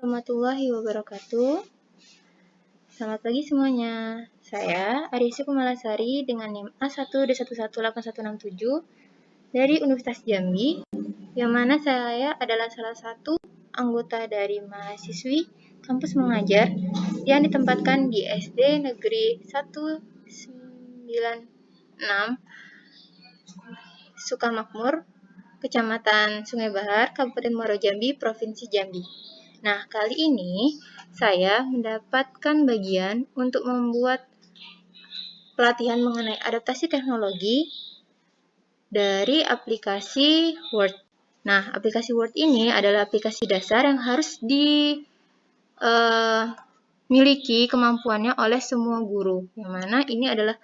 warahmatullahi wabarakatuh. Selamat pagi semuanya. Saya Arisy Kumalasari dengan NIM A1D118167 dari Universitas Jambi, yang mana saya adalah salah satu anggota dari mahasiswi kampus mengajar yang ditempatkan di SD Negeri 196 Sukamakmur, Kecamatan Sungai Bahar, Kabupaten Muaro Jambi, Provinsi Jambi. Nah, kali ini saya mendapatkan bagian untuk membuat pelatihan mengenai adaptasi teknologi dari aplikasi Word. Nah, aplikasi Word ini adalah aplikasi dasar yang harus dimiliki kemampuannya oleh semua guru. Yang mana ini adalah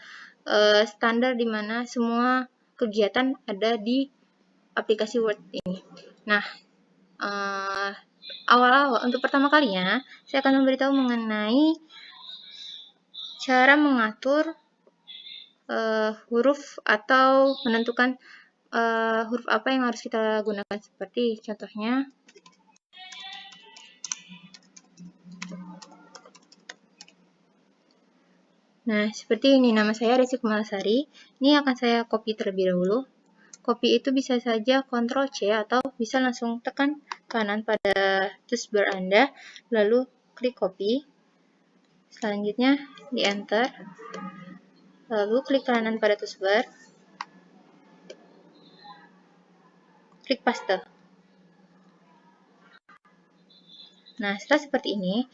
standar di mana semua kegiatan ada di aplikasi Word ini. Nah, awal-awal untuk pertama kalinya saya akan memberitahu mengenai cara mengatur huruf atau menentukan huruf apa yang harus kita gunakan, seperti contohnya seperti ini. Nama saya Arisy Kumalasari. Ini akan saya copy terlebih dahulu. Copy itu bisa saja Ctrl C atau bisa langsung tekan kanan pada toolbar Anda, lalu klik copy. Selanjutnya di enter, lalu klik kanan pada toolbar, klik paste. Nah, setelah seperti ini,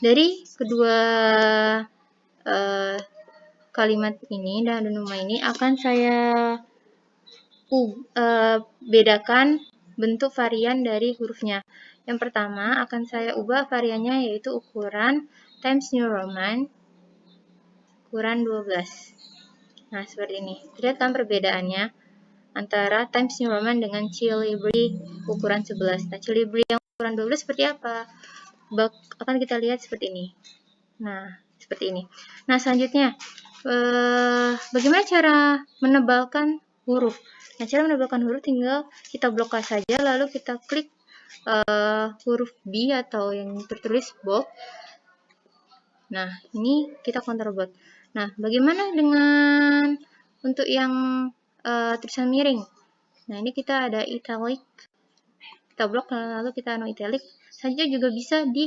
dari kedua kalimat ini dan nama ini akan saya bedakan bentuk varian dari hurufnya. Yang pertama akan saya ubah variannya, yaitu ukuran Times New Roman ukuran 12. Nah, seperti ini. Lihat kan perbedaannya antara Times New Roman dengan Calibri ukuran 11. Nah, Calibri yang ukuran 12 seperti apa? Akan kita lihat seperti ini. Nah, seperti ini. Nah, selanjutnya bagaimana cara menebalkan huruf? Nah, cara menebalkan huruf tinggal kita blokir saja, lalu kita klik huruf B atau yang tertulis bold. Nah, ini kita Ctrl bold. Nah, bagaimana dengan untuk yang tulisan miring? Nah, ini kita ada italic. Kita blok, lalu kita no italic. Selanjutnya juga bisa di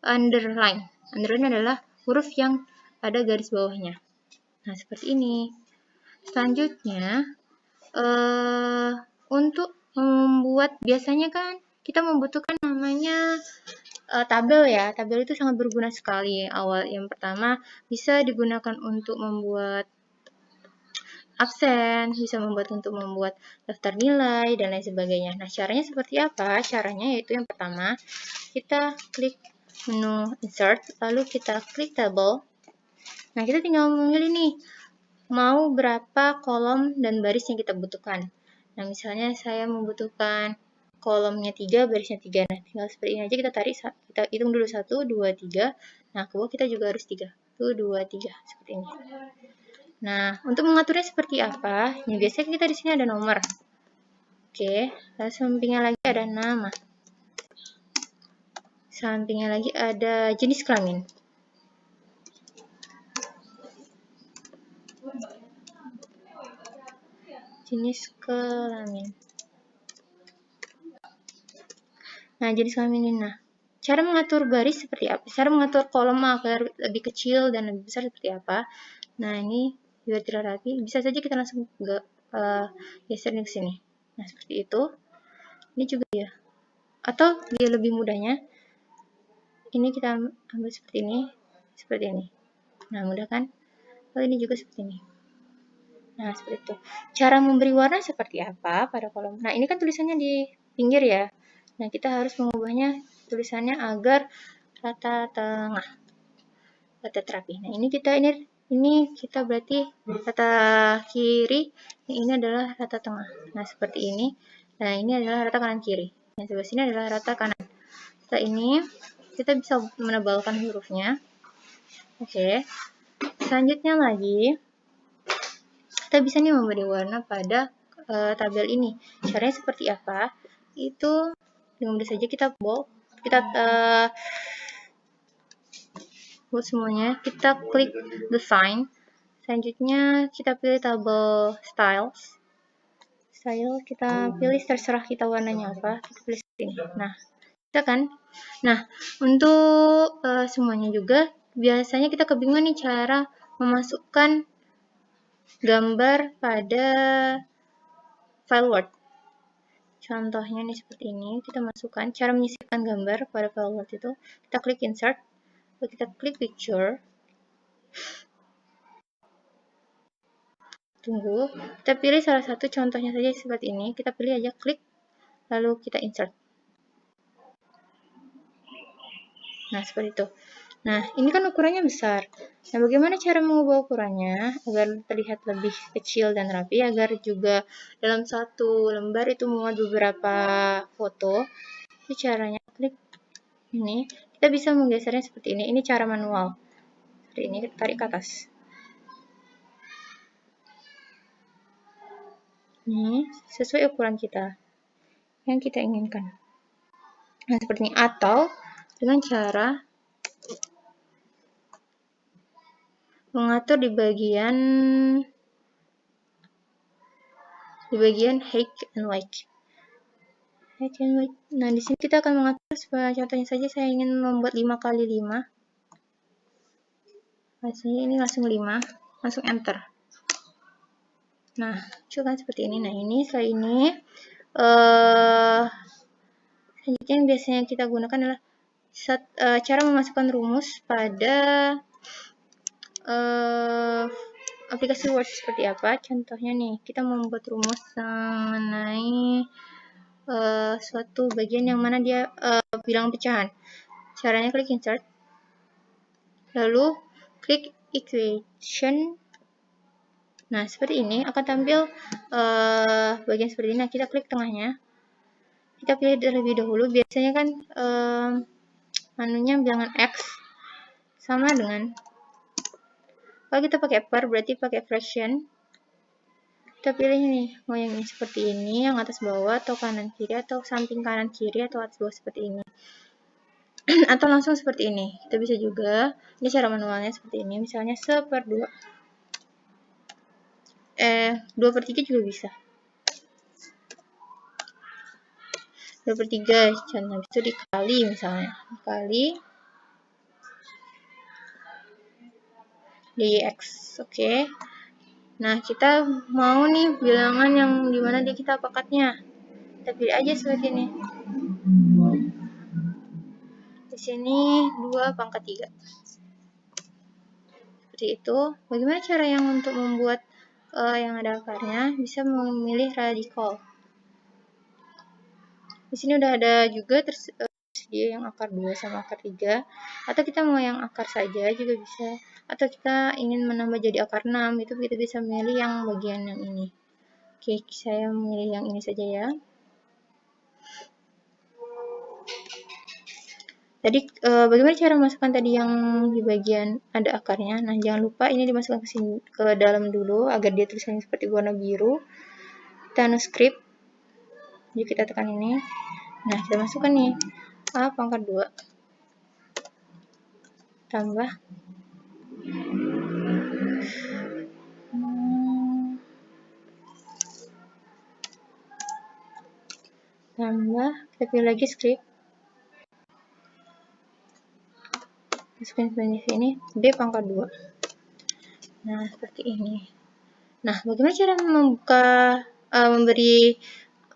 underline. Underline adalah huruf yang ada garis bawahnya. Nah, seperti ini. Selanjutnya, untuk membuat, biasanya kan kita membutuhkan namanya tabel ya. Tabel itu sangat berguna sekali. Yang pertama bisa digunakan untuk membuat absen, bisa untuk membuat daftar nilai dan lain sebagainya. Nah, caranya seperti apa? Caranya yaitu yang pertama, kita klik menu insert, lalu kita klik table. Nah, kita tinggal memilih nih, mau berapa kolom dan baris yang kita butuhkan. Nah, misalnya saya membutuhkan kolomnya 3, barisnya 3. Nah, tinggal seperti ini aja, kita tarik, kita hitung dulu 1, 2, 3. Nah, ke bawah kita juga harus 3. 1, 2, 3. Seperti ini. Nah, untuk mengaturnya seperti apa? Yang biasanya kita di sini ada nomor. Oke, lalu sampingnya lagi ada nama. Sampingnya lagi ada jenis kelamin. Jenis kelamin. Nah, jenis kelamin ini. Nah, cara mengatur baris seperti apa? Cara mengatur kolom agar lebih kecil dan lebih besar seperti apa? Nah, ini juga tidak rapi. Bisa saja kita langsung geser ke sini. Nah, seperti itu. Ini juga ya. Atau dia lebih mudahnya, ini kita ambil seperti ini, seperti ini. Nah, mudah kan? Lalu ini juga seperti ini. Nah, seperti itu. Cara memberi warna seperti apa pada kolom? Nah, ini kan tulisannya di pinggir ya. Nah, kita harus mengubahnya tulisannya agar rata tengah, rata terapi. Nah, ini kita berarti rata kiri, yang ini adalah rata tengah. Nah, seperti ini. Nah, ini adalah rata kanan kiri. Nah, sebelah sini adalah rata kanan. Setelah ini, kita bisa menebalkan hurufnya. Oke. Selanjutnya lagi, kita bisa nih memberi warna pada tabel ini. Caranya seperti apa? Itu dengan mudah saja kita bold, kita buat semuanya. Kita klik design. Selanjutnya kita pilih tabel styles. Style kita pilih terserah kita warnanya apa. Kita pilih ini. Nah, kita kan. Nah, untuk semuanya juga biasanya kita kebingungan nih cara memasukkan gambar pada file Word. Contohnya nih seperti ini, kita masukkan cara menyisipkan gambar pada file Word itu, kita klik insert, lalu kita klik picture, tunggu, kita pilih salah satu contohnya saja seperti ini, kita pilih aja klik, lalu kita insert. Nah, seperti itu. Nah, ini kan ukurannya besar. Nah, bagaimana cara mengubah ukurannya agar terlihat lebih kecil dan rapi, agar juga dalam satu lembar itu muat beberapa foto. Ini caranya, klik ini. Kita bisa menggesernya seperti ini. Ini cara manual. Seperti ini, kita tarik ke atas. Ini sesuai ukuran kita yang kita inginkan. Nah, seperti ini. Atau dengan cara mengatur di bagian height and weight. Nah, di sini kita akan mengatur, contohnya saja saya ingin membuat 5 kali 5. Hasilnya ini langsung 5, langsung enter. Nah, kan seperti ini. Nah, ini setelah ini selanjutnya yang biasanya kita gunakan adalah cara memasukkan rumus pada aplikasi Word seperti apa. Contohnya nih, kita membuat rumus mengenai suatu bagian yang mana dia bilangan pecahan. Caranya klik insert, lalu klik equation. Nah, seperti ini akan tampil bagian seperti ini. Nah, kita klik tengahnya. Kita pilih terlebih dahulu. Biasanya kan menunya bilangan X sama dengan, kalau kita pakai per berarti pakai fraction. Kita pilih nih, mau yang ini seperti ini, yang atas bawah, atau kanan kiri, atau samping kanan kiri, atau atas bawah seperti ini. Atau langsung seperti ini. Kita bisa juga, ini cara manualnya seperti ini, misalnya 1/2. 2/3 juga bisa. 2/3, contoh itu dikali misalnya. Dikali dx, oke. Nah, kita mau nih bilangan yang dimana dia kita pangkatnya. Kita pilih aja seperti ini. Di sini 2/3. Seperti itu. Bagaimana cara yang untuk membuat yang ada akarnya? Bisa memilih radical. Di sini udah ada juga tersedia yang akar 2 sama akar 3. Atau kita mau yang akar saja juga bisa. Atau kita ingin menambah jadi akar 6, itu kita bisa memilih yang bagian yang ini. Oke, saya memilih yang ini saja ya. Tadi bagaimana cara memasukkan tadi yang di bagian ada akarnya? Nah, jangan lupa ini dimasukkan ke sini, ke dalam dulu agar dia tulisannya seperti warna biru. Kita script. Jadi kita tekan ini. Nah, kita masukkan nih A/2 tambah kita pilih lagi script, masukin di sini B/2. Nah, seperti ini. Nah, bagaimana cara membuka memberi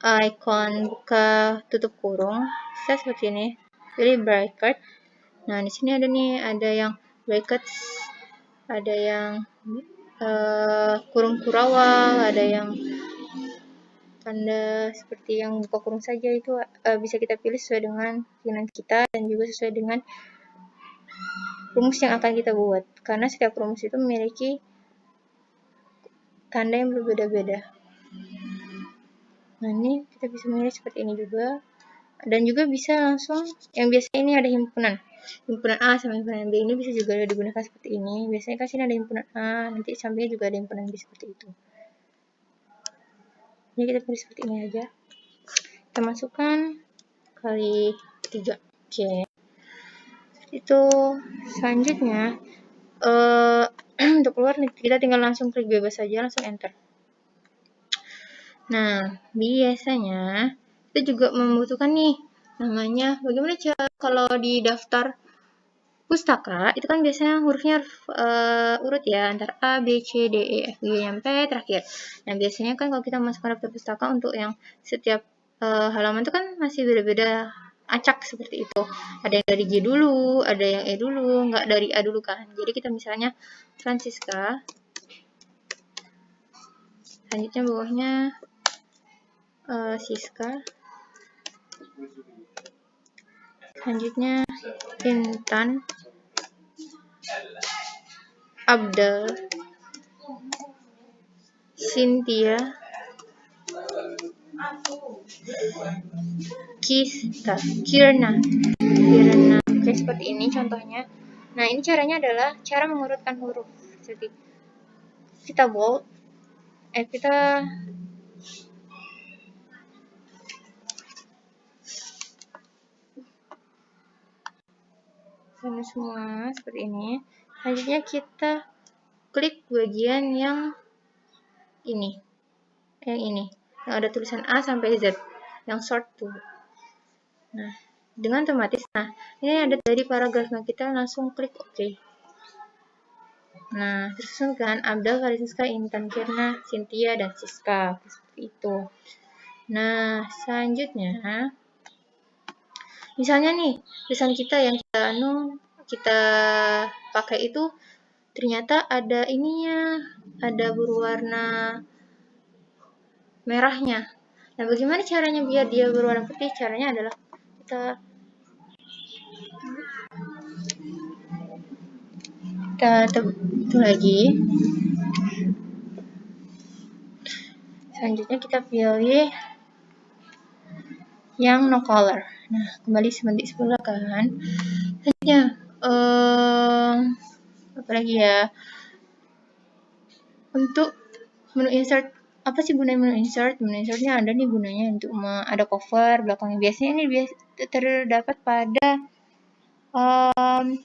icon buka tutup kurung? Bisa seperti ini, pilih bracket. Nah, di sini ada nih, ada yang brackets, ada yang kurung kurawal, ada yang tanda seperti yang buka kurung saja. Itu bisa kita pilih sesuai dengan keinginan kita dan juga sesuai dengan rumus yang akan kita buat, karena setiap rumus itu memiliki tanda yang berbeda-beda. Nah, ini kita bisa memilih seperti ini juga, dan juga bisa langsung yang biasanya ini ada himpunan A sama himpunan B, ini bisa juga digunakan seperti ini. Biasanya kan sini ada himpunan A, nanti sampingnya juga ada himpunan B seperti itu. Ini kita pilih seperti ini aja. Kita masukkan kali 3. Oke, itu selanjutnya untuk keluar kita tinggal langsung klik bebas saja, langsung enter. Nah, biasanya kita juga membutuhkan nih namanya bagaimana cara kalau di daftar pustaka itu kan biasanya hurufnya urut ya, antara A, B, C, D, E, F, G, sampai terakhir. Nah, biasanya kan kalau kita masukkan daftar pustaka untuk yang setiap halaman itu kan masih beda-beda acak seperti itu. Ada yang dari G dulu, ada yang E dulu, nggak dari A dulu kan. Jadi kita misalnya Francisca, selanjutnya bawahnya Siska, selanjutnya Intan, Abdel, Cynthia, Kirna. Oke, seperti ini contohnya. Nah, ini caranya adalah cara mengurutkan huruf. Jadi kita bold, kita semua seperti ini. Selanjutnya kita klik bagian yang ini, yang ada tulisan A sampai Z, yang short tuh. Nah, dengan otomatis, nah ini ada dari paragraf, nah kita langsung klik OK. Nah, tersusun kan Abdel, Francisca, Intan, Kirna, Cynthia, dan Siska, seperti itu. Nah, selanjutnya, misalnya nih tulisan kita yang kita pakai itu ternyata ada ininya, ada berwarna merahnya. Nah, bagaimana caranya biar dia berwarna putih? Caranya adalah kita itu lagi. Selanjutnya kita pilih yang no color. Nah, kembali sebelah kan. Selanjutnya apa lagi ya? Untuk menu insert, apa sih gunanya menu insert? Menu insertnya ada nih gunanya untuk ada cover belakangnya. Biasanya ini terdapat pada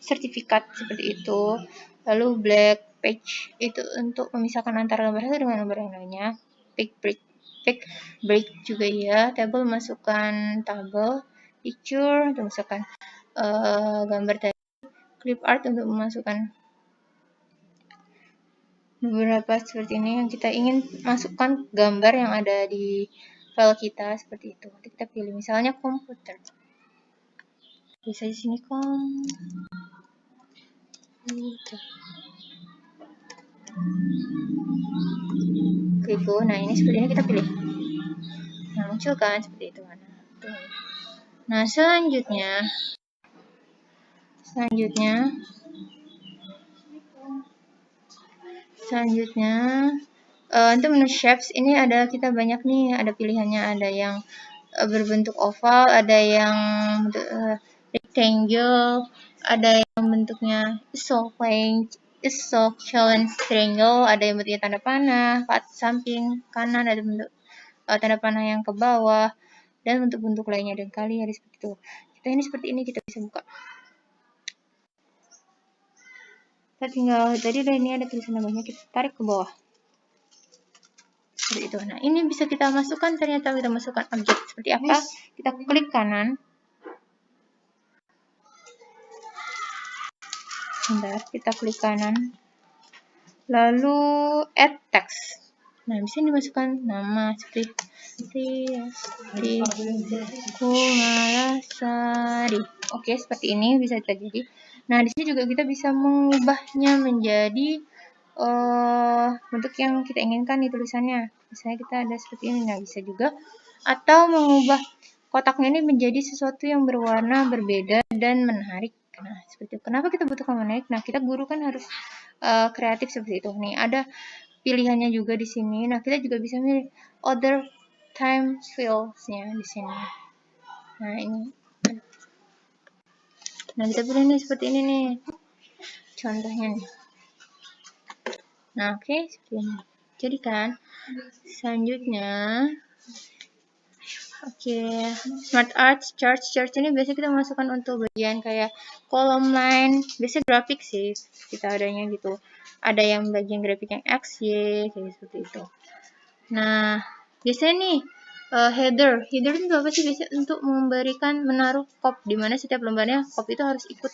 sertifikat seperti itu. Lalu black page itu untuk memisahkan antara gambar satu dengan gambar yang lainnya. Pick break juga ya. Table masukkan tabel. Picture untuk masukkan gambar tadi. Clip art untuk memasukkan beberapa seperti ini yang kita ingin masukkan gambar yang ada di file kita seperti itu. Nanti kita pilih misalnya komputer. Bisa di sini gitu. Nah, ini seperti ini kita pilih. Nah, muncul kan seperti itu. Nah, selanjutnya untuk menu shapes ini ada kita banyak nih, ada pilihannya, ada yang berbentuk oval, ada yang rectangle, ada yang bentuknya challenge triangle, ada yang bentuknya tanda panah, samping kanan, ada bentuk tanda panah yang ke bawah, dan bentuk-bentuk lainnya, dan kali ada seperti itu. Kita ini seperti ini, kita bisa buka. Kita tinggal, tadi ini ada tulisan namanya, kita tarik ke bawah. Seperti itu. Nah, ini bisa kita masukkan, ternyata kita masukkan objek seperti apa? Kita klik kanan. Bentar, kita klik kanan. Lalu add text. Nah, bisa dimasukkan nama seperti Kumalasari. Oke, seperti ini bisa terjadi. Nah, di sini juga kita bisa mengubahnya menjadi bentuk yang kita inginkan di tulisannya. Misalnya kita ada seperti ini, nah bisa juga. Atau mengubah kotaknya ini menjadi sesuatu yang berwarna berbeda dan menarik. Nah, seperti itu. Kenapa kita butuhkan menarik? Nah, kita guru kan harus kreatif seperti itu. Nih, ada pilihannya juga di sini. Nah, kita juga bisa milih other time fields-nya di sini. Nah, ini. Nah, kita pilih nih seperti ini nih. Contohnya nih. Nah, oke, seperti ini. Jadi kan, selanjutnya Oke, Smart Art, Chart ini biasanya kita masukkan untuk bagian kayak kolom line, biasanya grafik sih kita adanya gitu. Ada yang bagian grafik yang X, Y, kayak seperti itu. Nah, biasanya nih header itu apa sih? Biasanya untuk memberikan menaruh kop, di mana setiap lembarnya kop itu harus ikut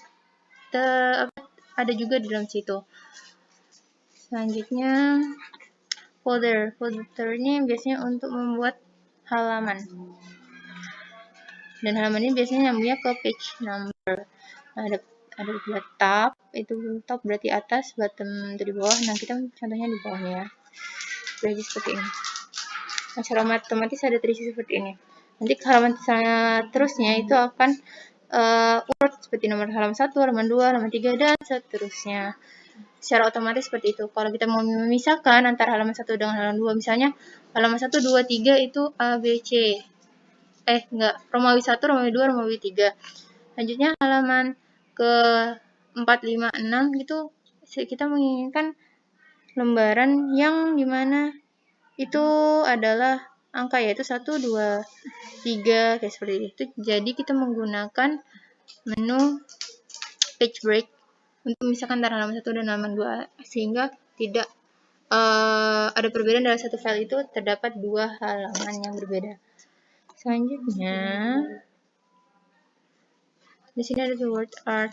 ada juga di dalam situ. Selanjutnya folder ini biasanya untuk membuat halaman. Dan halaman ini biasanya nyambungnya ke page number. Nah, ada dua tab, itu top berarti atas, bottom itu di bawah. Nah, kita contohnya di bawahnya ya. Berarti seperti ini. Nah, secara otomatis ada terisi seperti ini. Nanti halaman terusnya itu akan urut seperti nomor halaman 1, halaman 2, halaman 3, dan seterusnya. Secara otomatis seperti itu. Kalau kita mau memisahkan antara halaman 1 dengan halaman 2, misalnya halaman 1, 2, 3 itu A, B, C. Romawi 1, Romawi 2, Romawi 3. Selanjutnya halaman ke 4, 5, 6 itu kita menginginkan lembaran yang dimana itu adalah angka, yaitu 1, 2, 3 kayak seperti itu. Jadi kita menggunakan menu page break untuk memisahkan antara halaman 1 dan halaman 2 sehingga tidak ada perbedaan dalam satu file itu terdapat dua halaman yang berbeda. Selanjutnya di sini ada word art.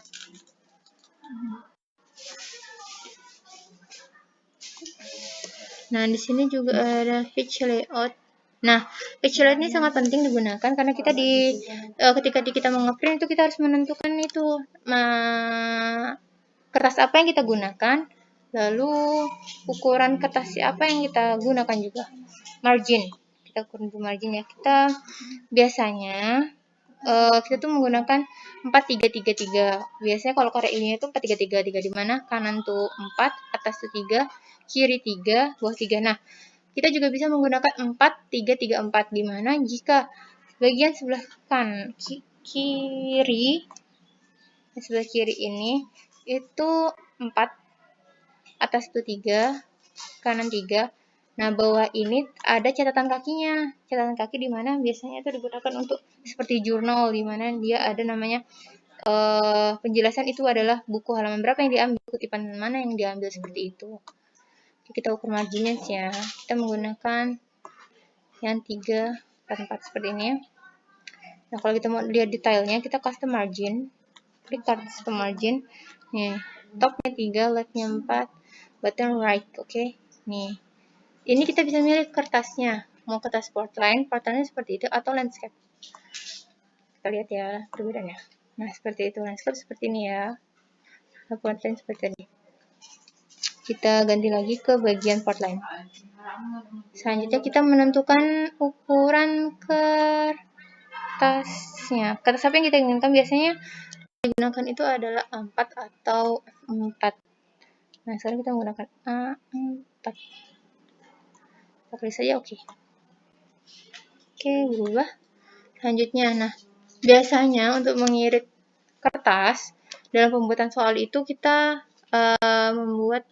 Nah, di sini juga ada page layout. Nah, page layout ini sangat penting digunakan karena kita ketika kita mengeprint itu kita harus menentukan itu kertas apa yang kita gunakan, lalu ukuran kertas apa yang kita gunakan juga. Margin, kita ukur margin ya. Kita biasanya kita tuh menggunakan 4333. Biasanya kalau karya ilmiah itu 4333, di mana kanan tuh 4, atas tuh 3, kiri 3, bawah 3. Nah, kita juga bisa menggunakan 4334, di mana jika bagian sebelah sebelah kiri ini itu 4, atas tuh 3, kanan 3. Nah, bawah ini ada catatan kakinya. Catatan kaki di mana biasanya itu digunakan untuk seperti jurnal, di mana dia ada namanya penjelasan itu adalah buku halaman berapa yang diambil, kutipan mana yang diambil, seperti itu. Kita ukur marginnya ya. Kita menggunakan yang 3, 4, 4 seperti ini ya. Nah, kalau kita mau lihat detailnya, kita custom margin. Klik custom margin. Nih, topnya 3, leftnya 4, bottom right, oke. Nih. Ini kita bisa milih kertasnya, mau kertas portline seperti itu, atau landscape. Kita lihat ya perbedaannya. Nah, seperti itu, landscape seperti ini ya, portline seperti tadi. Kita ganti lagi ke bagian portline. Selanjutnya kita menentukan ukuran kertasnya. Kertas apa yang kita inginkan, biasanya digunakan itu adalah A4 atau F4. Nah, sekarang kita menggunakan A4. Klik saja oke. Oke, berubah. Selanjutnya, nah, biasanya untuk mengirit kertas dalam pembuatan soal itu kita membuat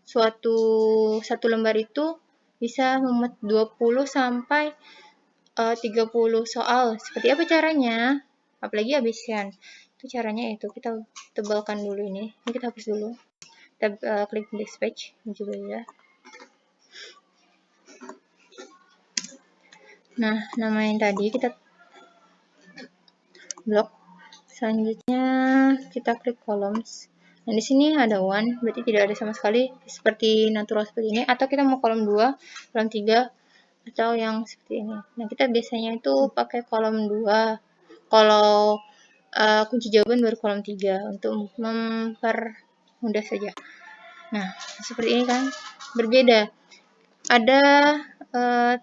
satu lembar itu bisa memuat 20 sampai 30 soal. Seperti apa caranya? Apalagi abisian. Itu caranya itu kita tebalkan dulu ini. Ini kita hapus dulu. Kita klik dispatch juga ya. Nah, nama yang tadi kita blok. Selanjutnya kita klik columns. Nah, di sini ada one, berarti tidak ada sama sekali seperti natural seperti ini. Atau kita mau kolom 2, kolom 3, atau yang seperti ini. Nah, kita biasanya itu pakai kolom 2. Kalau kunci jawaban baru kolom 3 untuk mempermudah saja. Nah, seperti ini kan berbeda. Ada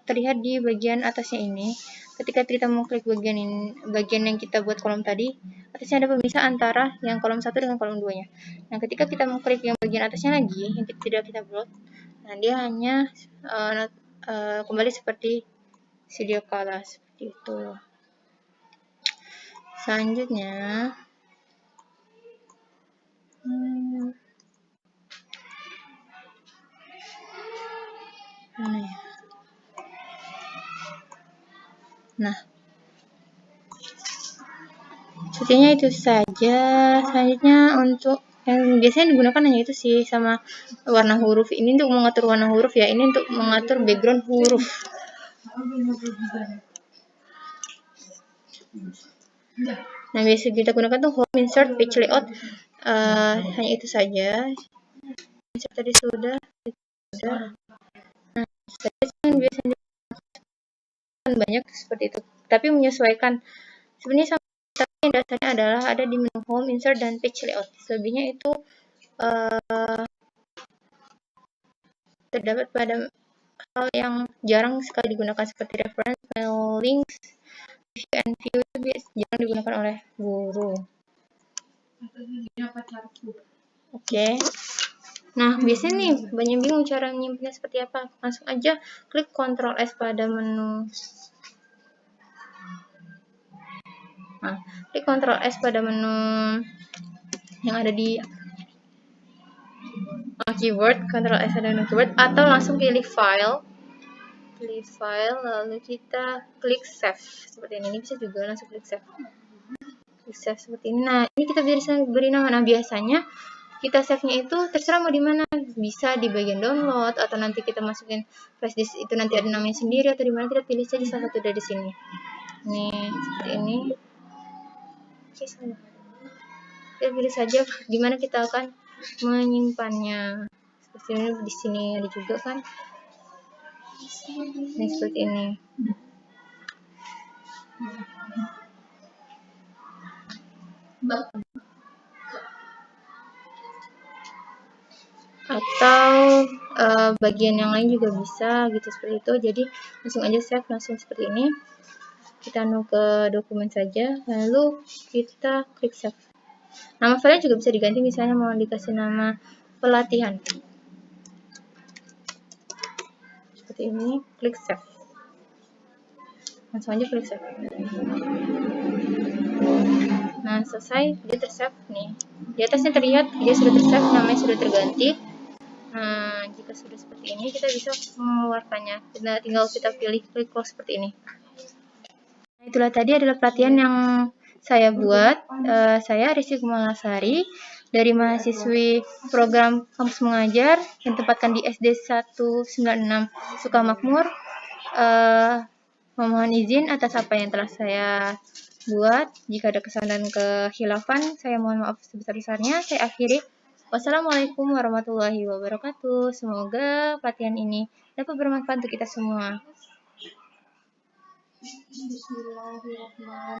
terlihat di bagian atasnya ini. Ketika kita mengklik bagian yang kita buat kolom tadi, atasnya ada pemisah antara yang kolom 1 dengan kolom 2-nya. Nah, ketika kita mengklik yang bagian atasnya lagi, yang tidak kita buat, nah dia hanya kembali seperti sedia kala, seperti itu. Selanjutnya, Nah, sepertinya itu saja. Selanjutnya untuk yang biasanya digunakan hanya itu sih, sama warna huruf. Ini untuk mengatur warna huruf ya, ini untuk mengatur background huruf. Nah, biasa kita gunakan tuh home, insert, page layout. Hanya itu saja. Insert tadi sudah. Nah, biasanya banyak seperti itu, tapi menyesuaikan. Sebenarnya sama, tapi yang dasarnya adalah ada di menu home, insert, dan page layout. Selebihnya itu terdapat pada hal yang jarang sekali digunakan seperti reference, mail, links, review, and view itu jarang digunakan oleh guru. Oke. Nah, biasanya nih banyak bingung cara menyimpannya seperti apa. Langsung aja klik Ctrl S pada menu. Nah, klik Ctrl S pada menu yang ada di keyboard, Ctrl S pada menu keyboard, atau langsung pilih file, lalu kita klik save seperti ini. Ini bisa juga langsung klik save. Klik save seperti ini. Nah, ini kita bisa beri nama. Nah, biasanya kita save-nya itu terserah mau di mana, bisa di bagian download atau nanti kita masukin flash disk itu nanti ada namanya sendiri, atau di mana kita pilih saja salah satu dari sini. Nih, seperti ini. Kita pilih saja di mana kita akan menyimpannya. Seperti ini, di sini ada juga kan. Ini seperti ini. Atau bagian yang lain juga bisa gitu, seperti itu. Jadi langsung aja save, langsung seperti ini. Kita ke dokumen saja, lalu kita klik save. Nama file juga bisa diganti, misalnya mau dikasih nama pelatihan. Seperti ini, klik save. Langsung aja klik save. Nah, selesai, dia tersave nih. Di atasnya terlihat dia sudah tersave, namanya sudah terganti. Nah, jika sudah seperti ini, kita bisa mengeluarkannya. Tinggal kita pilih klik close seperti ini. Nah, itulah tadi adalah pelatihan yang saya buat. Saya Rizky Kumalasari dari mahasiswi program Kampus Mengajar yang ditempatkan di SD 196 Sukamakmur. Memohon izin atas apa yang telah saya buat. Jika ada kesalahan dan kehilafan, saya mohon maaf sebesar-besarnya. Saya akhiri. Wassalamualaikum warahmatullahi wabarakatuh. Semoga pelatihan ini dapat bermanfaat untuk kita semua. Bismillahirrahmanirrahim.